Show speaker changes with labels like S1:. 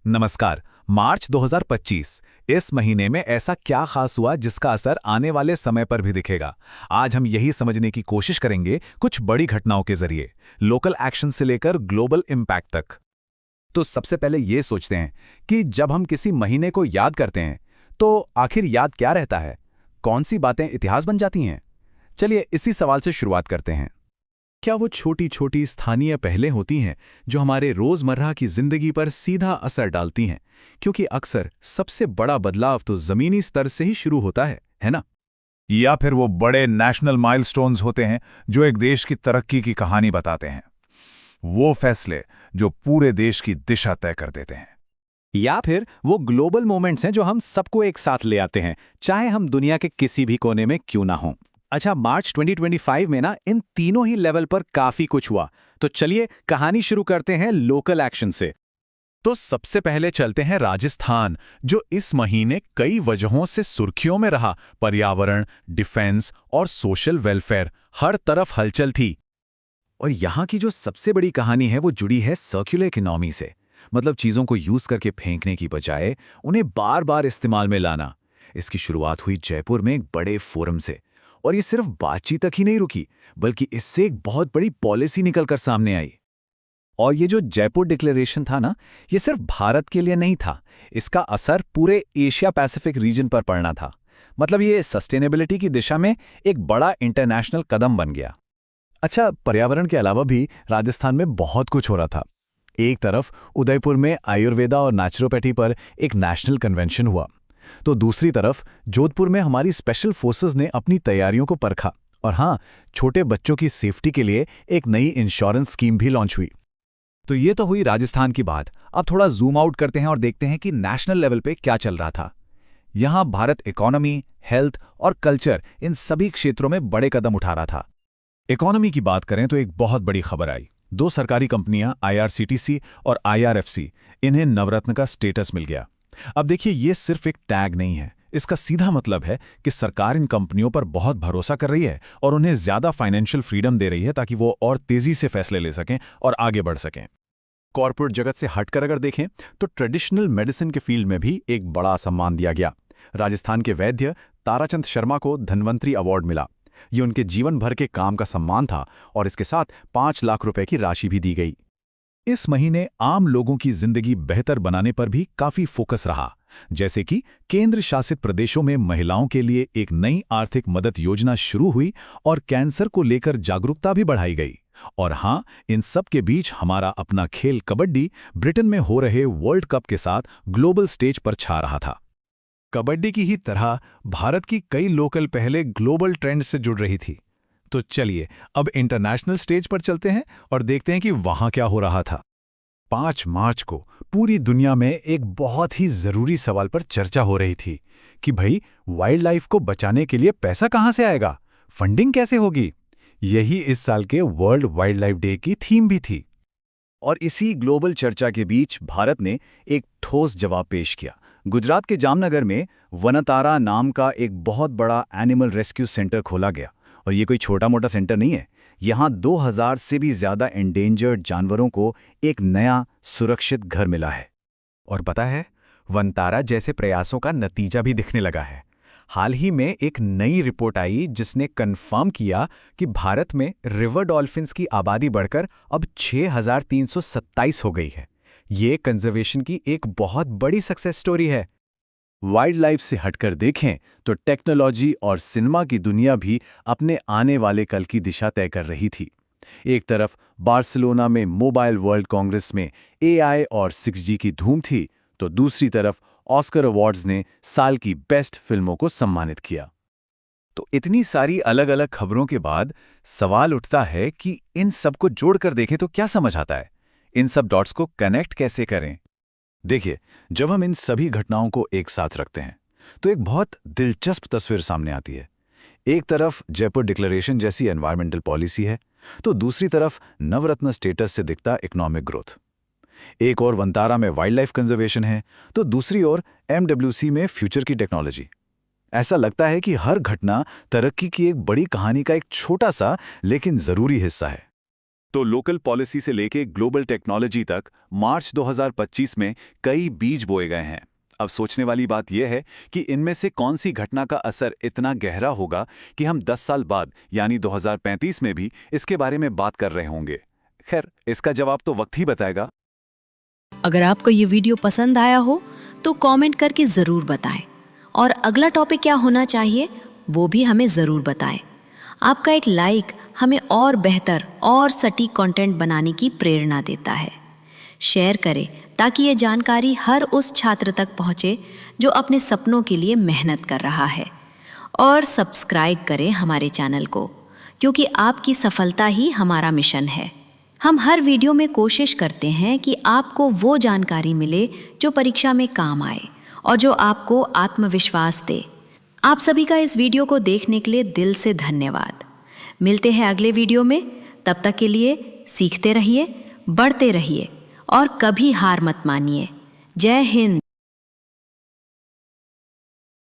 S1: नमस्कार। मार्च 2025। इस महीने में ऐसा क्या खास हुआ जिसका असर आने वाले समय पर भी दिखेगा? आज हम यही समझने की कोशिश करेंगे कुछ बड़ी घटनाओं के जरिए, लोकल एक्शन से लेकर ग्लोबल इम्पैक्ट तक। तो सबसे पहले ये सोचते हैं कि जब हम किसी महीने को याद करते हैं तो आखिर याद क्या रहता है? कौन सी बातें इतिहास बन जाती हैं? चलिए इसी सवाल से शुरुआत करते हैं। क्या वो छोटी छोटी स्थानीय पहलें होती हैं जो हमारे रोजमर्रा की जिंदगी पर सीधा असर डालती हैं? क्योंकि अक्सर सबसे बड़ा बदलाव तो जमीनी स्तर से ही शुरू होता है ना?
S2: या फिर वो बड़े नेशनल माइलस्टोन्स होते हैं जो एक देश की तरक्की की कहानी बताते हैं। वो फैसले जो पूरे देश की दिशा तय कर देते हैं।
S1: या फिर वो ग्लोबल मोमेंट्स हैं जो हम सबको एक साथ ले आते हैं, चाहे हम दुनिया के किसी भी कोने में क्यों ना हों। अच्छा, मार्च 2025 में ना इन तीनों ही लेवल पर काफी कुछ हुआ। तो चलिए कहानी शुरू करते हैं लोकल एक्शन से। तो सबसे पहले चलते हैं राजस्थान, जो इस महीने कई वजहों से सुर्खियों में रहा। पर्यावरण, डिफेंस और सोशल वेलफेयर, हर तरफ हलचल थी। और यहाँ की जो सबसे बड़ी कहानी है वो जुड़ी है सर्कुलर इकोनॉमी से। मतलब चीज़ों को यूज़ करके फेंकने की बजाय उन्हें बार बार इस्तेमाल में लाना। इसकी शुरुआत हुई जयपुर में एक बड़े फोरम से। और ये सिर्फ बातचीत तक ही नहीं रुकी, बल्कि इससे एक बहुत बड़ी पॉलिसी निकलकर सामने आई। और ये जो जयपुर डिक्लेरेशन था ना, ये सिर्फ भारत के लिए नहीं था, इसका असर पूरे एशिया पैसिफिक रीजन पर पड़ना था। मतलब ये सस्टेनेबिलिटी की दिशा में एक बड़ा इंटरनेशनल कदम बन गया। अच्छा, पर्यावरण के अलावा भी राजस्थान में बहुत कुछ हो रहा था। एक तरफ उदयपुर में आयुर्वेदा और नेचुरोपैथी पर एक नेशनल कन्वेंशन हुआ, तो दूसरी तरफ जोधपुर में हमारी स्पेशल फोर्सेस ने अपनी तैयारियों को परखा। और हाँ, छोटे बच्चों की सेफ्टी के लिए एक नई इंश्योरेंस स्कीम भी लॉन्च हुई। तो ये तो हुई राजस्थान की बात। अब थोड़ा जूम आउट करते हैं और देखते हैं कि नेशनल लेवल पे क्या चल रहा था। यहाँ भारत इकोनॉमी, हेल्थ और कल्चर, इन सभी क्षेत्रों में बड़े कदम उठा रहा था। इकोनॉमी की बात करें तो एक बहुत बड़ी खबर आई। दो सरकारी कंपनियां IRCTC और IRFC, इन्हें नवरत्न का स्टेटस मिल गया। अब देखिए, ये सिर्फ एक टैग नहीं है, इसका सीधा मतलब है कि सरकार इन कंपनियों पर बहुत भरोसा कर रही है और उन्हें ज्यादा फाइनेंशियल फ्रीडम दे रही है ताकि वो और तेजी से फैसले ले सकें और आगे बढ़ सकें। कॉर्पोरेट जगत से हटकर अगर देखें तो ट्रेडिशनल मेडिसिन के फील्ड में भी एक बड़ा सम्मान दिया गया। राजस्थान के वैद्य ताराचंद शर्मा को धन्वंतरी अवार्ड मिला। ये उनके जीवन भर के काम का सम्मान था और इसके साथ 5 लाख रुपए की राशि भी दी गई। इस महीने आम लोगों की जिंदगी बेहतर बनाने पर भी काफी फोकस रहा, जैसे कि केंद्र शासित प्रदेशों में महिलाओं के लिए एक नई आर्थिक मदद योजना शुरू हुई और कैंसर को लेकर जागरूकता भी बढ़ाई गई। और हाँ, इन सब के बीच हमारा अपना खेल कबड्डी ब्रिटेन में हो रहे वर्ल्ड कप के साथ ग्लोबल स्टेज पर छा रहा था। कबड्डी की ही तरह भारत की कई लोकल पहले ग्लोबल ट्रेंड से जुड़ रही थी। तो चलिए अब इंटरनेशनल स्टेज पर चलते हैं और देखते हैं कि वहां क्या हो रहा था। 5 मार्च को पूरी दुनिया में एक बहुत ही जरूरी सवाल पर चर्चा हो रही थी कि भाई, वाइल्ड लाइफ को बचाने के लिए पैसा कहां से आएगा, फंडिंग कैसे होगी। यही इस साल के वर्ल्ड वाइल्ड लाइफ डे की थीम भी थी। और इसी ग्लोबल चर्चा के बीच भारत ने एक ठोस जवाब पेश किया। गुजरात के जामनगर में वनतारा नाम का एक बहुत बड़ा एनिमल रेस्क्यू सेंटर खोला गया। और ये कोई छोटा मोटा सेंटर नहीं है। यहाँ 2000 से भी ज्यादा एंडेंजर्ड जानवरों को एक नया सुरक्षित घर मिला है। और पता है, वनतारा जैसे प्रयासों का नतीजा भी दिखने लगा है। हाल ही में एक नई रिपोर्ट आई जिसने कंफर्म किया कि भारत में रिवर डॉल्फिन्स की आबादी बढ़कर अब 6327 हो गई है। ये कंजर्वेशन की एक बहुत बड़ी सक्सेस स्टोरी है। वाइल्ड लाइफ से हटकर देखें तो टेक्नोलॉजी और सिनेमा की दुनिया भी अपने आने वाले कल की दिशा तय कर रही थी। एक तरफ बार्सिलोना में मोबाइल वर्ल्ड कांग्रेस में AI और 6G की धूम थी, तो दूसरी तरफ ऑस्कर अवार्ड्स ने साल की बेस्ट फिल्मों को सम्मानित किया। तो इतनी सारी अलग अलग खबरों के बाद सवाल उठता है कि इन सबको जोड़कर देखें तो क्या समझ आता है, इन सब डॉट्स को कनेक्ट कैसे करें। देखिए, जब हम इन सभी घटनाओं को एक साथ रखते हैं तो एक बहुत दिलचस्प तस्वीर सामने आती है। एक तरफ जयपुर डिक्लेरेशन जैसी एनवायरमेंटल पॉलिसी है, तो दूसरी तरफ नवरत्न स्टेटस से दिखता इकोनॉमिक ग्रोथ। एक और वनतारा में वाइल्ड लाइफ कंजर्वेशन है, तो दूसरी ओर MWC में फ्यूचर की टेक्नोलॉजी। ऐसा लगता है कि हर घटना तरक्की की एक बड़ी कहानी का एक छोटा सा लेकिन जरूरी हिस्सा है।
S3: तो लोकल पॉलिसी से लेके ग्लोबल टेक्नोलॉजी तक मार्च 2025 में कई बीज बोए गए हैं। अब सोचने वाली बात यह है कि इनमें से कौन सी घटना का असर इतना गहरा होगा कि हम 10 साल बाद यानी 2035 में भी इसके बारे में बात कर रहे होंगे। खैर, इसका जवाब तो वक्त ही बताएगा।
S4: अगर आपको ये वीडियो पसंद आया हो तो कमेंट करके ज़रूर बताएं और अगला टॉपिक क्या होना चाहिए वो भी हमें ज़रूर बताएं। आपका एक लाइक हमें और बेहतर और सटीक कंटेंट बनाने की प्रेरणा देता है। शेयर करें ताकि ये जानकारी हर उस छात्र तक पहुँचे जो अपने सपनों के लिए मेहनत कर रहा है। और सब्सक्राइब करें हमारे चैनल को, क्योंकि आपकी सफलता ही हमारा मिशन है। हम हर वीडियो में कोशिश करते हैं कि आपको वो जानकारी मिले जो परीक्षा में काम आए और जो आपको आत्मविश्वास दे। आप सभी का इस वीडियो को देखने के लिए दिल से धन्यवाद। मिलते हैं अगले वीडियो में। तब तक के लिए सीखते रहिए, बढ़ते रहिए और कभी हार मत मानिए। जय हिंद।